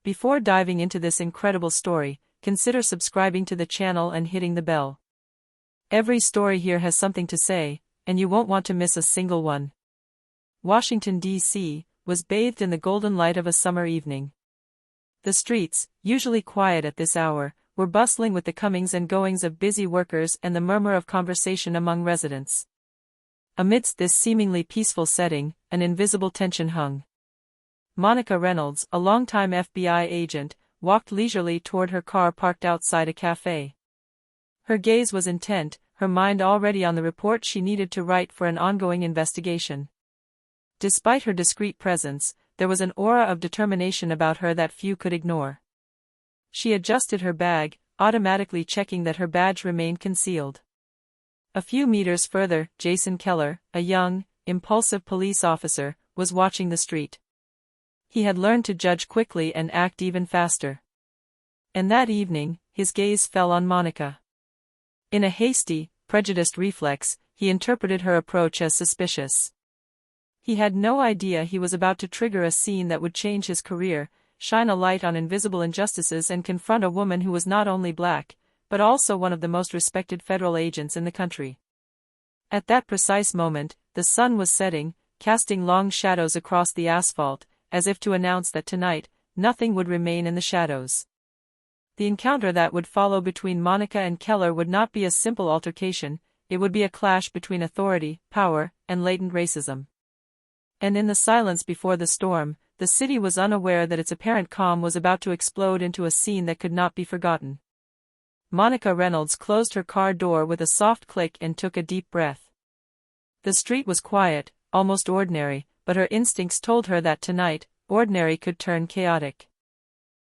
Before diving into this incredible story, consider subscribing to the channel and hitting the bell. Every story here has something to say, and you won't want to miss a single one. Washington, D.C., was bathed in the golden light of a summer evening. The streets, usually quiet at this hour, were bustling with the comings and goings of busy workers and the murmur of conversation among residents. Amidst this seemingly peaceful setting, an invisible tension hung. Monica Reynolds, a longtime FBI agent, walked leisurely toward her car parked outside a cafe. Her gaze was intent, her mind already on the report she needed to write for an ongoing investigation. Despite her discreet presence, there was an aura of determination about her that few could ignore. She adjusted her bag, automatically checking that her badge remained concealed. A few meters further, Jason Keller, a young, impulsive police officer, was watching the street. He had learned to judge quickly and act even faster. And that evening, his gaze fell on Monica. In a hasty, prejudiced reflex, he interpreted her approach as suspicious. He had no idea he was about to trigger a scene that would change his career, shine a light on invisible injustices and confront a woman who was not only black, but also one of the most respected federal agents in the country. At that precise moment, the sun was setting, casting long shadows across the asphalt, as if to announce that tonight, nothing would remain in the shadows. The encounter that would follow between Monica and Keller would not be a simple altercation, it would be a clash between authority, power, and latent racism. And in the silence before the storm, the city was unaware that its apparent calm was about to explode into a scene that could not be forgotten. Monica Reynolds closed her car door with a soft click and took a deep breath. The street was quiet, almost ordinary, but her instincts told her that tonight, ordinary could turn chaotic.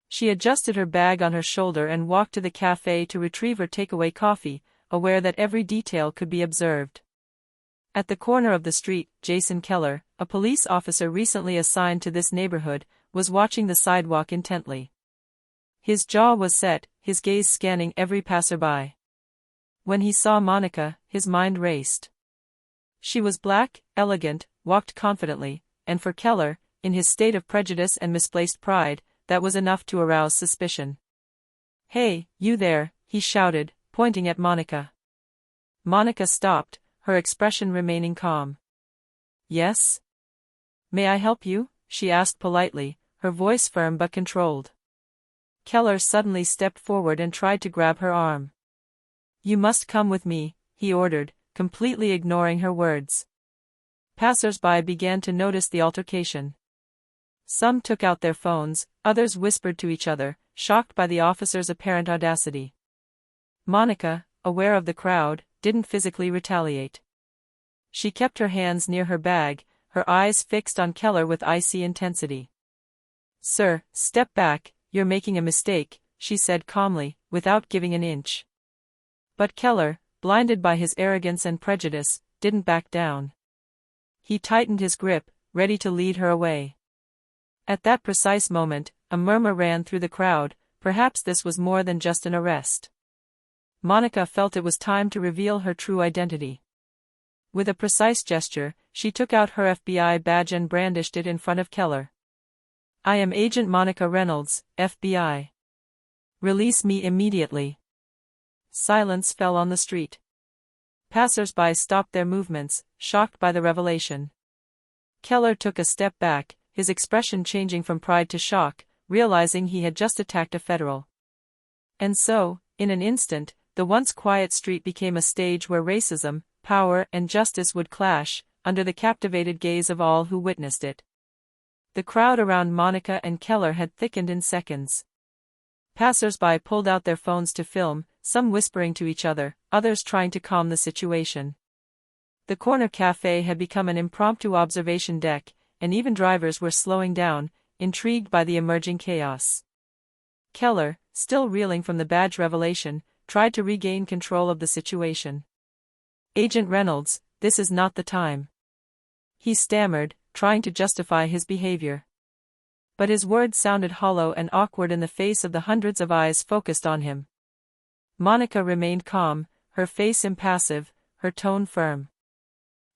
She adjusted her bag on her shoulder and walked to the cafe to retrieve her takeaway coffee, aware that every detail could be observed. At the corner of the street, Jason Keller, a police officer recently assigned to this neighborhood, was watching the sidewalk intently. His jaw was set, his gaze scanning every passerby. When he saw Monica, his mind raced. She was black, elegant, walked confidently, and for Keller, in his state of prejudice and misplaced pride, that was enough to arouse suspicion. "Hey, you there," he shouted, pointing at Monica. Monica stopped, her expression remaining calm. "Yes? May I help you?" she asked politely, her voice firm but controlled. Keller suddenly stepped forward and tried to grab her arm. "You must come with me," he ordered, completely ignoring her words. Passers-by began to notice the altercation. Some took out their phones, others whispered to each other, shocked by the officer's apparent audacity. Monica, aware of the crowd, didn't physically retaliate. She kept her hands near her bag, her eyes fixed on Keller with icy intensity. "Sir, step back, you're making a mistake," she said calmly, without giving an inch. But Keller, blinded by his arrogance and prejudice, didn't back down. He tightened his grip, ready to lead her away. At that precise moment, a murmur ran through the crowd, perhaps this was more than just an arrest. Monica felt it was time to reveal her true identity. With a precise gesture, she took out her FBI badge and brandished it in front of Keller. "I am Agent Monica Reynolds, FBI. Release me immediately." Silence fell on the street. Passers-by stopped their movements, shocked by the revelation. Keller took a step back, his expression changing from pride to shock, realizing he had just attacked a federal. And so, in an instant, the once quiet street became a stage where racism, power, and justice would clash, under the captivated gaze of all who witnessed it. The crowd around Monica and Keller had thickened in seconds. Passers-by pulled out their phones to film, some whispering to each other, others trying to calm the situation. The corner cafe had become an impromptu observation deck, and even drivers were slowing down, intrigued by the emerging chaos. Keller, still reeling from the badge revelation, tried to regain control of the situation. "Agent Reynolds, this is not the time," he stammered, trying to justify his behavior. But his words sounded hollow and awkward in the face of the hundreds of eyes focused on him. Monica remained calm, her face impassive, her tone firm.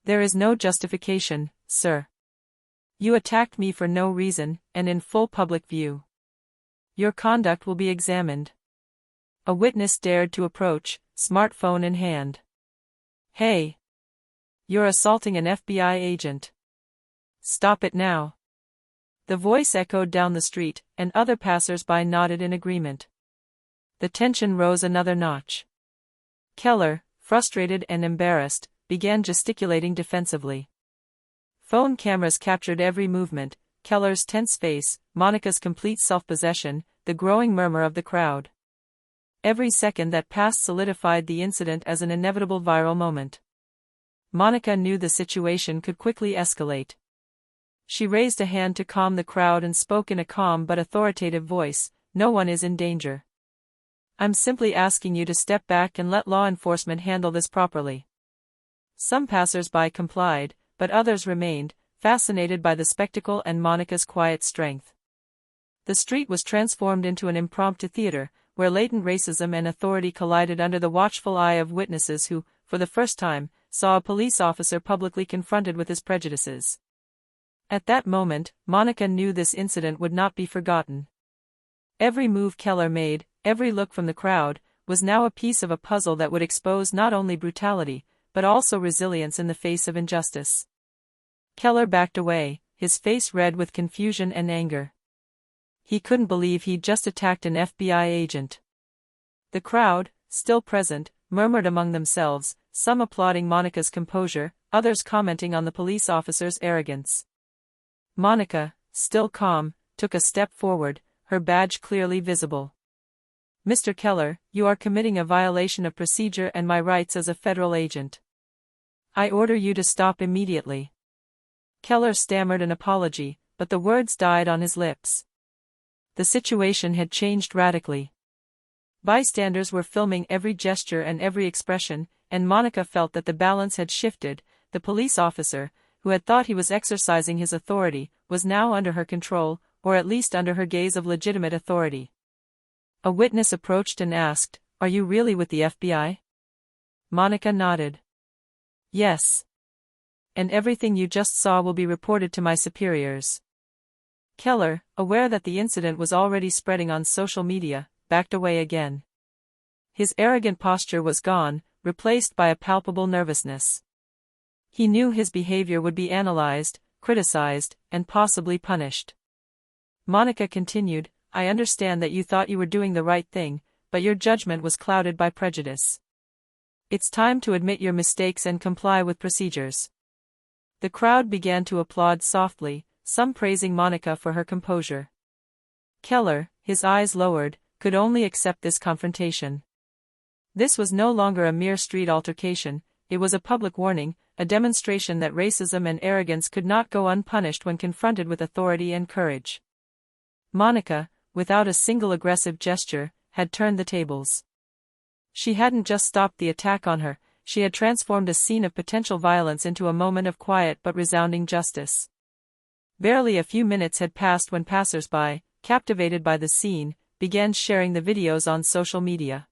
"There is no justification, sir. You attacked me for no reason, and in full public view. Your conduct will be examined. A witness dared to approach, smartphone in hand. Hey! You're assaulting an FBI agent. Stop it now. The voice echoed down the street, and other passers-by nodded in agreement. The tension rose another notch. Keller, frustrated and embarrassed, began gesticulating defensively. Phone cameras captured every movement, Keller's tense face, Monica's complete self-possession, the growing murmur of the crowd. Every second that passed solidified the incident as an inevitable viral moment. Monica knew the situation could quickly escalate. She raised a hand to calm the crowd and spoke in a calm but authoritative voice, "No one is in danger. I'm simply asking you to step back and let law enforcement handle this properly." Some passers-by complied, but others remained, fascinated by the spectacle and Monica's quiet strength. The street was transformed into an impromptu theater, where latent racism and authority collided under the watchful eye of witnesses who, for the first time, saw a police officer publicly confronted with his prejudices. At that moment, Monica knew this incident would not be forgotten. Every move Keller made, every look from the crowd, was now a piece of a puzzle that would expose not only brutality, but also resilience in the face of injustice. Keller backed away, his face red with confusion and anger. He couldn't believe he'd just attacked an FBI agent. The crowd, still present, murmured among themselves, some applauding Monica's composure, others commenting on the police officer's arrogance. Monica, still calm, took a step forward, her badge clearly visible. "Mr. Keller, you are committing a violation of procedure and my rights as a federal agent. I order you to stop immediately." Keller stammered an apology, but the words died on his lips. The situation had changed radically. Bystanders were filming every gesture and every expression, and Monica felt that the balance had shifted. The police officer, who had thought he was exercising his authority, was now under her control, or at least under her gaze of legitimate authority. A witness approached and asked, "Are you really with the FBI?" Monica nodded. "Yes. And everything you just saw will be reported to my superiors." Keller, aware that the incident was already spreading on social media, backed away again. His arrogant posture was gone, replaced by a palpable nervousness. He knew his behavior would be analyzed, criticized, and possibly punished. Monica continued, "I understand that you thought you were doing the right thing, but your judgment was clouded by prejudice. It's time to admit your mistakes and comply with procedures." The crowd began to applaud softly, some praising Monica for her composure. Keller, his eyes lowered, could only accept this confrontation. This was no longer a mere street altercation, it was a public warning, a demonstration that racism and arrogance could not go unpunished when confronted with authority and courage. Monica, without a single aggressive gesture, had turned the tables. She hadn't just stopped the attack on her, she had transformed a scene of potential violence into a moment of quiet but resounding justice. Barely a few minutes had passed when passers-by, captivated by the scene, began sharing the videos on social media.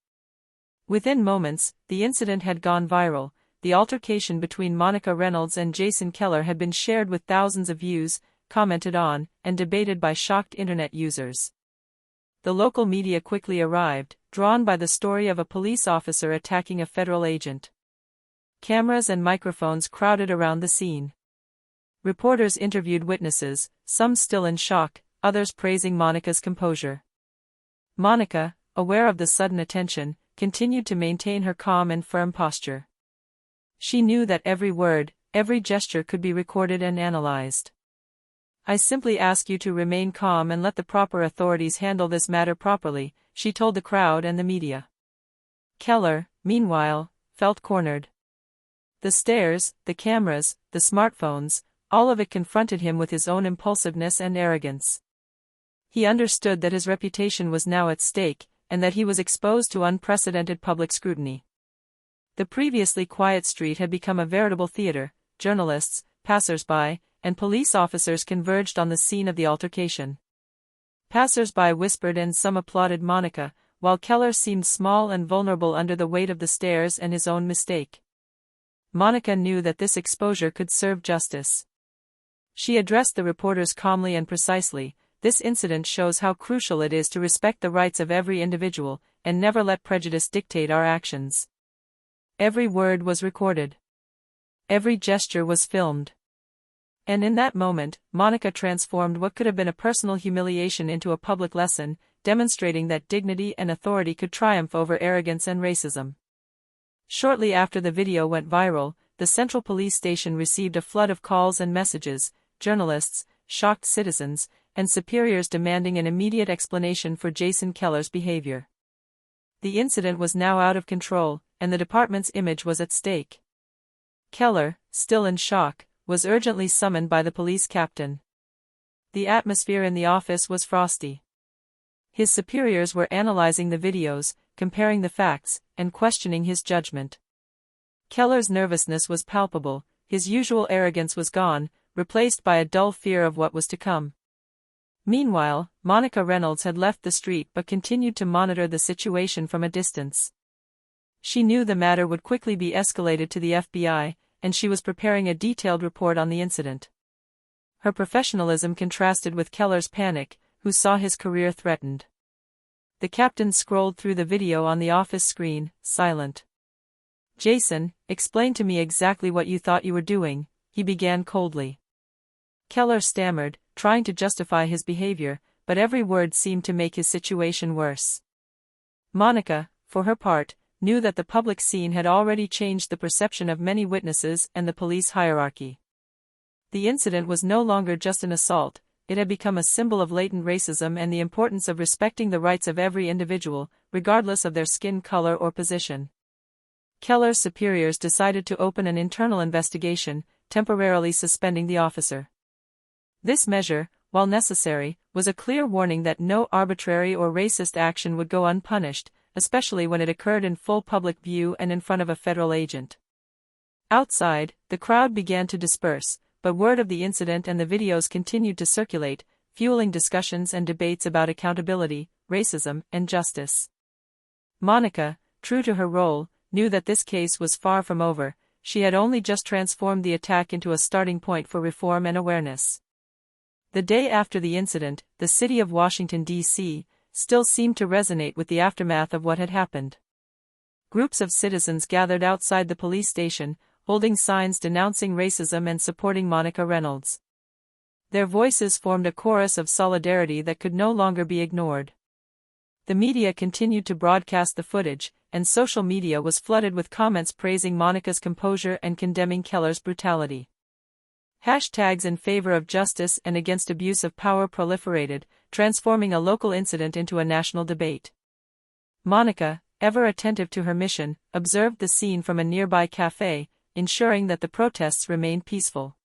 Within moments, the incident had gone viral. The altercation between Monica Reynolds and Jason Keller had been shared with thousands of views, commented on, and debated by shocked internet users. The local media quickly arrived, drawn by the story of a police officer attacking a federal agent. Cameras and microphones crowded around the scene. Reporters interviewed witnesses, some still in shock, others praising Monica's composure. Monica, aware of the sudden attention, continued to maintain her calm and firm posture. She knew that every word, every gesture could be recorded and analyzed. "I simply ask you to remain calm and let the proper authorities handle this matter properly," she told the crowd and the media. Keller, meanwhile, felt cornered. The stares, the cameras, the smartphones, all of it confronted him with his own impulsiveness and arrogance. He understood that his reputation was now at stake, and that he was exposed to unprecedented public scrutiny. The previously quiet street had become a veritable theater. Journalists, passers-by, and police officers converged on the scene of the altercation. Passers-by whispered and some applauded Monica, while Keller seemed small and vulnerable under the weight of the stares and his own mistake. Monica knew that this exposure could serve justice. She addressed the reporters calmly and precisely, This incident shows how crucial it is to respect the rights of every individual, and never let prejudice dictate our actions. Every word was recorded. Every gesture was filmed. And in that moment, Monica transformed what could have been a personal humiliation into a public lesson, demonstrating that dignity and authority could triumph over arrogance and racism. Shortly after the video went viral, the Central Police Station received a flood of calls and messages, journalists, shocked citizens, and superiors demanding an immediate explanation for Jason Keller's behavior. The incident was now out of control, and the department's image was at stake. Keller, still in shock, was urgently summoned by the police captain. The atmosphere in the office was frosty. His superiors were analyzing the videos, comparing the facts, and questioning his judgment. Keller's nervousness was palpable, his usual arrogance was gone, replaced by a dull fear of what was to come. Meanwhile, Monica Reynolds had left the street but continued to monitor the situation from a distance. She knew the matter would quickly be escalated to the FBI, and she was preparing a detailed report on the incident. Her professionalism contrasted with Keller's panic, who saw his career threatened. The captain scrolled through the video on the office screen, silent. "Jason, explain to me exactly what you thought you were doing," he began coldly. Keller stammered, trying to justify his behavior, but every word seemed to make his situation worse. Monica, for her part, knew that the public scene had already changed the perception of many witnesses and the police hierarchy. The incident was no longer just an assault, it had become a symbol of latent racism and the importance of respecting the rights of every individual, regardless of their skin color or position. Keller's superiors decided to open an internal investigation, temporarily suspending the officer. This measure, while necessary, was a clear warning that no arbitrary or racist action would go unpunished, especially when it occurred in full public view and in front of a federal agent. Outside, the crowd began to disperse, but word of the incident and the videos continued to circulate, fueling discussions and debates about accountability, racism, and justice. Monica, true to her role, knew that this case was far from over. She had only just transformed the attack into a starting point for reform and awareness. The day after the incident, the city of Washington, D.C., still seemed to resonate with the aftermath of what had happened. Groups of citizens gathered outside the police station, holding signs denouncing racism and supporting Monica Reynolds. Their voices formed a chorus of solidarity that could no longer be ignored. The media continued to broadcast the footage, and social media was flooded with comments praising Monica's composure and condemning Keller's brutality. Hashtags in favor of justice and against abuse of power proliferated, transforming a local incident into a national debate. Monica, ever attentive to her mission, observed the scene from a nearby cafe, ensuring that the protests remained peaceful.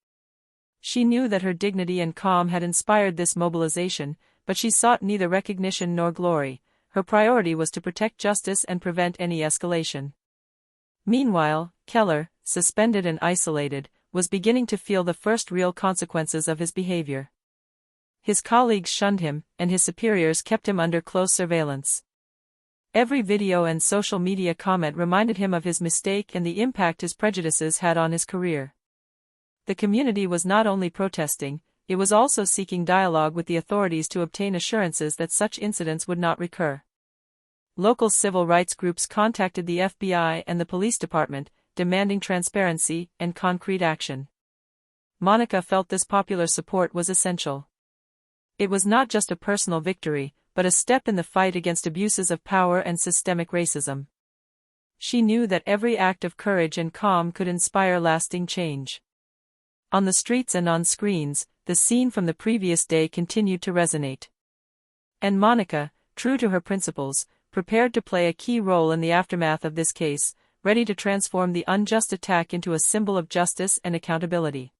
She knew that her dignity and calm had inspired this mobilization, but she sought neither recognition nor glory. Her priority was to protect justice and prevent any escalation. Meanwhile, Keller, suspended and isolated, was beginning to feel the first real consequences of his behavior. His colleagues shunned him, and his superiors kept him under close surveillance. Every video and social media comment reminded him of his mistake and the impact his prejudices had on his career. The community was not only protesting, it was also seeking dialogue with the authorities to obtain assurances that such incidents would not recur. Local civil rights groups contacted the FBI and the police department, demanding transparency and concrete action. Monica felt this popular support was essential. It was not just a personal victory, but a step in the fight against abuses of power and systemic racism. She knew that every act of courage and calm could inspire lasting change. On the streets and on screens, the scene from the previous day continued to resonate. And Monica, true to her principles, prepared to play a key role in the aftermath of this case, ready to transform the unjust attack into a symbol of justice and accountability.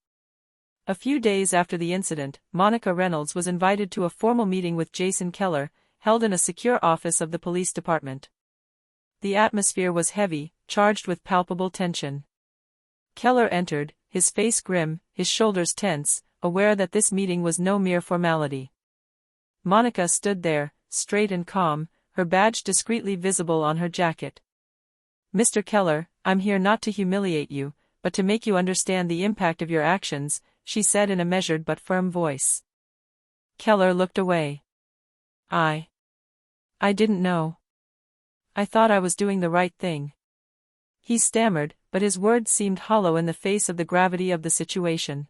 A few days after the incident, Monica Reynolds was invited to a formal meeting with Jason Keller, held in a secure office of the police department. The atmosphere was heavy, charged with palpable tension. Keller entered, his face grim, his shoulders tense, aware that this meeting was no mere formality. Monica stood there, straight and calm, her badge discreetly visible on her jacket. "Mr. Keller, I'm here not to humiliate you, but to make you understand the impact of your actions," she said in a measured but firm voice. Keller looked away. I didn't know. I thought I was doing the right thing. He stammered, but his words seemed hollow in the face of the gravity of the situation.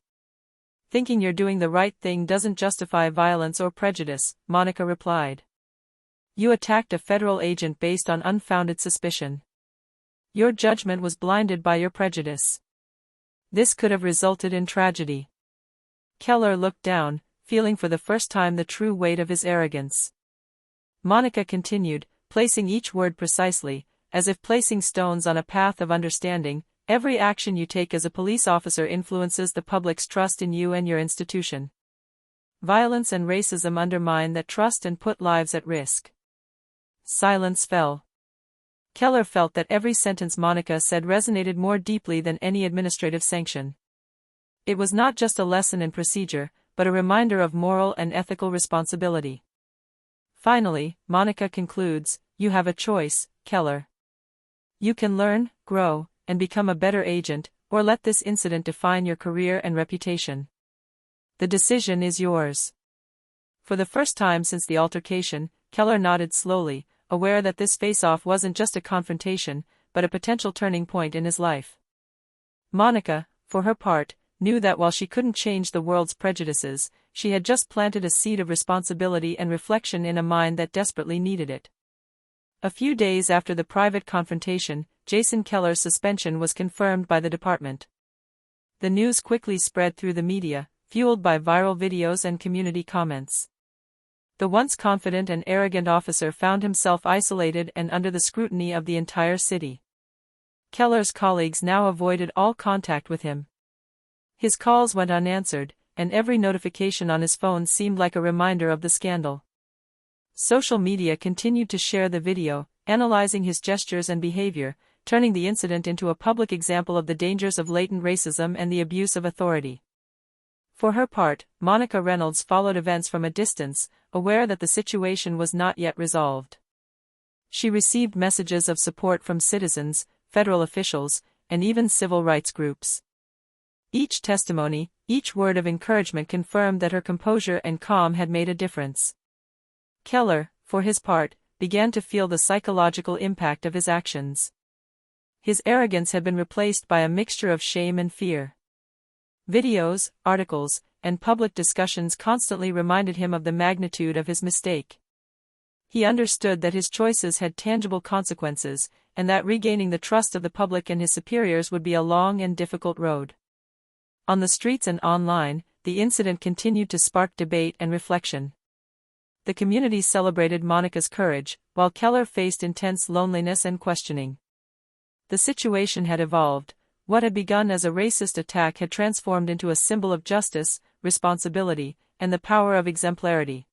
Thinking you're doing the right thing doesn't justify violence or prejudice, Monica replied. You attacked a federal agent based on unfounded suspicion. Your judgment was blinded by your prejudice. This could have resulted in tragedy. Keller looked down, feeling for the first time the true weight of his arrogance. Monica continued, placing each word precisely, as if placing stones on a path of understanding. Every action you take as a police officer influences the public's trust in you and your institution. Violence and racism undermine that trust and put lives at risk. Silence fell. Keller felt that every sentence Monica said resonated more deeply than any administrative sanction. It was not just a lesson in procedure, but a reminder of moral and ethical responsibility. Finally, Monica concludes, you have a choice, Keller. You can learn, grow, and become a better agent, or let this incident define your career and reputation. The decision is yours. For the first time since the altercation, Keller nodded slowly, aware that this face-off wasn't just a confrontation, but a potential turning point in his life. Monica, for her part, knew that while she couldn't change the world's prejudices, she had just planted a seed of responsibility and reflection in a mind that desperately needed it. A few days after the private confrontation, Jason Keller's suspension was confirmed by the department. The news quickly spread through the media, fueled by viral videos and community comments. The once confident and arrogant officer found himself isolated and under the scrutiny of the entire city. Keller's colleagues now avoided all contact with him. His calls went unanswered, and every notification on his phone seemed like a reminder of the scandal. Social media continued to share the video, analyzing his gestures and behavior, turning the incident into a public example of the dangers of latent racism and the abuse of authority. For her part, Monica Reynolds followed events from a distance, aware that the situation was not yet resolved. She received messages of support from citizens, federal officials, and even civil rights groups. Each testimony, each word of encouragement confirmed that her composure and calm had made a difference. Keller, for his part, began to feel the psychological impact of his actions. His arrogance had been replaced by a mixture of shame and fear. Videos, articles, and public discussions constantly reminded him of the magnitude of his mistake. He understood that his choices had tangible consequences, and that regaining the trust of the public and his superiors would be a long and difficult road. On the streets and online, the incident continued to spark debate and reflection. The community celebrated Monica's courage, while Keller faced intense loneliness and questioning. The situation had evolved. What had begun as a racist attack had transformed into a symbol of justice, responsibility, and the power of exemplarity.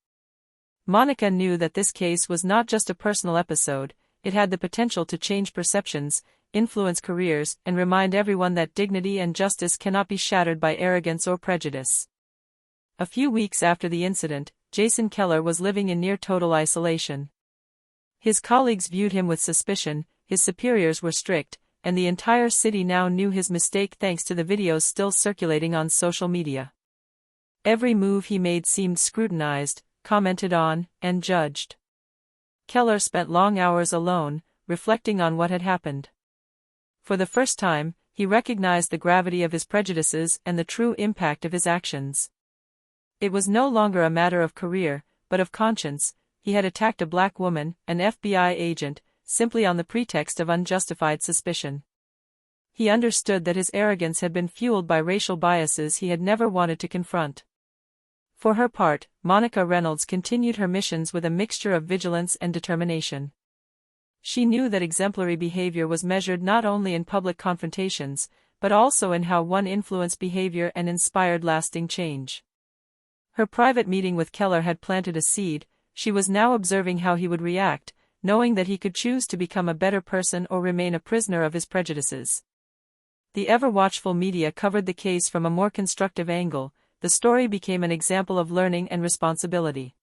Monica knew that this case was not just a personal episode, it had the potential to change perceptions, influence careers, and remind everyone that dignity and justice cannot be shattered by arrogance or prejudice. A few weeks after the incident, Jason Keller was living in near total isolation. His colleagues viewed him with suspicion, his superiors were strict, and the entire city now knew his mistake thanks to the videos still circulating on social media. Every move he made seemed scrutinized, commented on, and judged. Keller spent long hours alone, reflecting on what had happened. For the first time, he recognized the gravity of his prejudices and the true impact of his actions. It was no longer a matter of career, but of conscience. He had attacked a black woman, an FBI agent, simply on the pretext of unjustified suspicion. He understood that his arrogance had been fueled by racial biases he had never wanted to confront. For her part, Monica Reynolds continued her missions with a mixture of vigilance and determination. She knew that exemplary behavior was measured not only in public confrontations, but also in how one influenced behavior and inspired lasting change. Her private meeting with Keller had planted a seed. She was now observing how he would react, knowing that he could choose to become a better person or remain a prisoner of his prejudices. The ever-watchful media covered the case from a more constructive angle. The story became an example of learning and responsibility.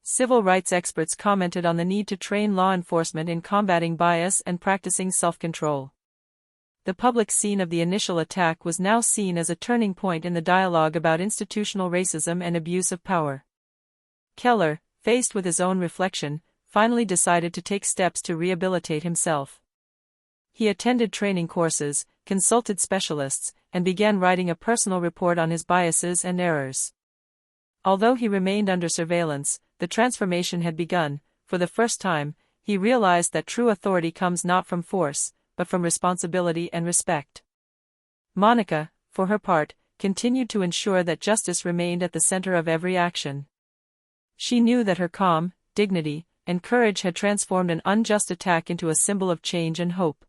Civil rights experts commented on the need to train law enforcement in combating bias and practicing self-control. The public scene of the initial attack was now seen as a turning point in the dialogue about institutional racism and abuse of power. Keller, faced with his own reflection, finally decided to take steps to rehabilitate himself. He attended training courses, consulted specialists, and began writing a personal report on his biases and errors. Although he remained under surveillance, the transformation had begun. For the first time, he realized that true authority comes not from force, but from responsibility and respect. Monica, for her part, continued to ensure that justice remained at the center of every action. She knew that her calm, dignity, and courage had transformed an unjust attack into a symbol of change and hope.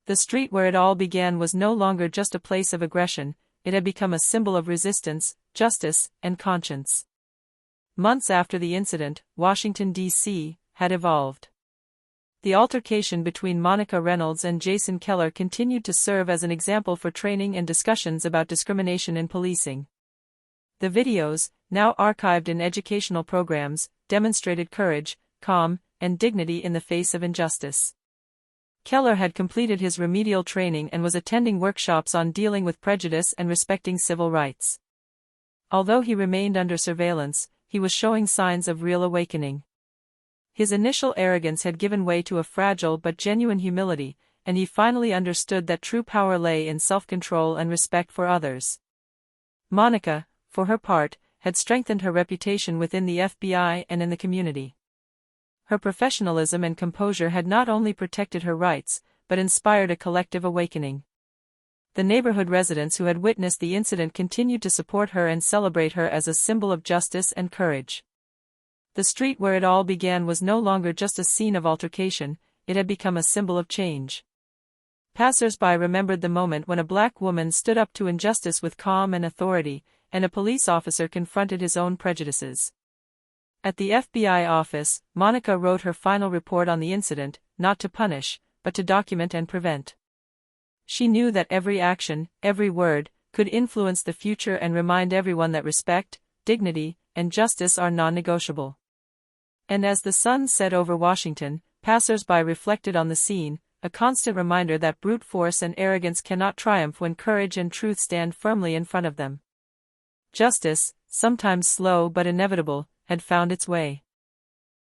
The street where it all began was no longer just a place of aggression, it had become a symbol of resistance, justice, and conscience. Months after the incident, Washington, D.C., had evolved. The altercation between Monica Reynolds and Jason Keller continued to serve as an example for training and discussions about discrimination in policing. The videos, now archived in educational programs, demonstrated courage, calm, and dignity in the face of injustice. Keller had completed his remedial training and was attending workshops on dealing with prejudice and respecting civil rights. Although he remained under surveillance, he was showing signs of real awakening. His initial arrogance had given way to a fragile but genuine humility, and he finally understood that true power lay in self-control and respect for others. Monica, for her part, had strengthened her reputation within the FBI and in the community. Her professionalism and composure had not only protected her rights, but inspired a collective awakening. The neighborhood residents who had witnessed the incident continued to support her and celebrate her as a symbol of justice and courage. The street where it all began was no longer just a scene of altercation, it had become a symbol of change. Passers-by remembered the moment when a black woman stood up to injustice with calm and authority, and a police officer confronted his own prejudices. At the FBI office, Monica wrote her final report on the incident, not to punish, but to document and prevent. She knew that every action, every word, could influence the future and remind everyone that respect, dignity, and justice are non-negotiable. And as the sun set over Washington, passers-by reflected on the scene, a constant reminder that brute force and arrogance cannot triumph when courage and truth stand firmly in front of them. Justice, sometimes slow but inevitable, had found its way.